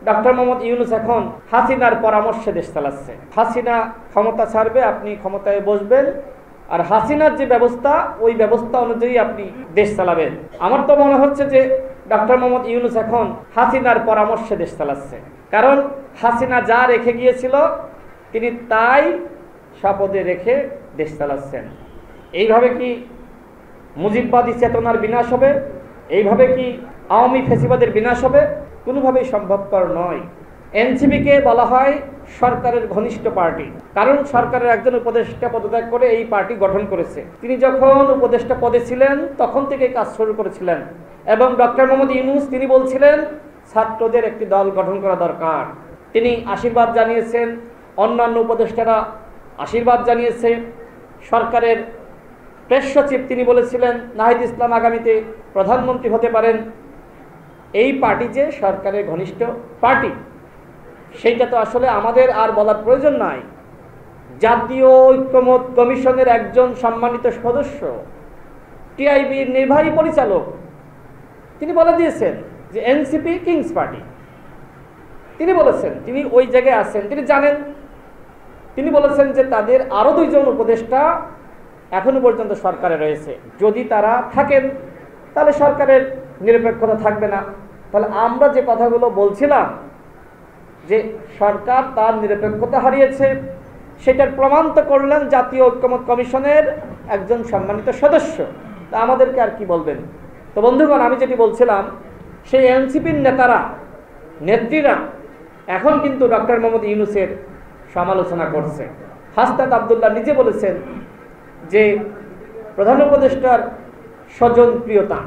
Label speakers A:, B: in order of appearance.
A: Doctor Mohammad Yunus এখন হাসিনার পরামর্শে দেশ চালাচ্ছে। হাসিনা ক্ষমতা ছাড়বে, আপনি ক্ষমতায় বসবেন, আর হাসিনার যে ব্যবস্থা ওই ব্যবস্থা অনুযায়ী আপনি দেশ চালাবেন। আমার তো মনে হচ্ছে যে ডক্টর মোহাম্মদ ইউনূস এখন হাসিনার পরামর্শে দেশ চালাচ্ছে, কারণ হাসিনা যা রেখে গিয়েছিল তিনি তাই শপথে রেখে দেশ চালাচ্ছেন। এইভাবে কি মুজিববাদী চেতনার বিনাশ হবে? এইভাবে কি আওয়ামী ফ্যাসিবাদের বিনাশ হবে? কোনোভাবেই সম্ভবপর নয়। এনসিপিকে বলা হয় সরকারের ঘনিষ্ঠ পার্টি, কারণ সরকারের একজন উপদেষ্টা পদত্যাগ করে এই পার্টি গঠন করেছে। তিনি যখন উপদেষ্টা পদে ছিলেন তখন থেকে কাজ শুরু করেছিলেন, এবং ডক্টর মোহাম্মদ ইউনূস তিনি বলছিলেন ছাত্রদের একটি দল গঠন করা দরকার। তিনি আশীর্বাদ জানিয়েছেন, অন্যান্য উপদেষ্টারা আশীর্বাদ জানিয়েছে। সরকারের প্রেস সচিব তিনি বলেছিলেন নাহিদ ইসলাম আগামীতে প্রধানমন্ত্রী হতে পারেন। এই পার্টি যে সরকারের ঘনিষ্ঠ পার্টি, সেইটা তো আসলে আমাদের আর বলার প্রয়োজন নাই। জাতীয় ঐক্যমত কমিশনের একজন সম্মানিত সদস্য, টিআইবির নির্বাহী পরিচালক, তিনি বলে দিয়েছেন যে এনসিপি কিংস পার্টি। তিনি বলেছেন, তিনি ওই জায়গায় আছেন, তিনি জানেন। তিনি বলেছেন যে তাদের আরও 2 জন উপদেষ্টা এখনো পর্যন্ত সরকারে রয়েছে। যদি তারা থাকেন তাহলে সরকারের নিরপেক্ষতা থাকবে না। তাহলে আমরা যে কথাগুলো বলছিলাম যে সরকার তার নিরপেক্ষতা হারিয়েছে, সেটার প্রমাণ তো করলেন জাতীয় ঐক্যমত কমিশনের একজন সম্মানিত সদস্য। তা আমাদেরকে আর কি বলবেন? তো বন্ধুগণ, আমি যেটি বলছিলাম, সেই এনসিপির নেত্রীরা এখন কিন্তু ডক্টর মোহাম্মদ ইউনূসের সমালোচনা করছে। হাসনাত আবদুল্লাহ নিজে বলেছেন যে প্রধান উপদেষ্টার স্বজনপ্রিয়তা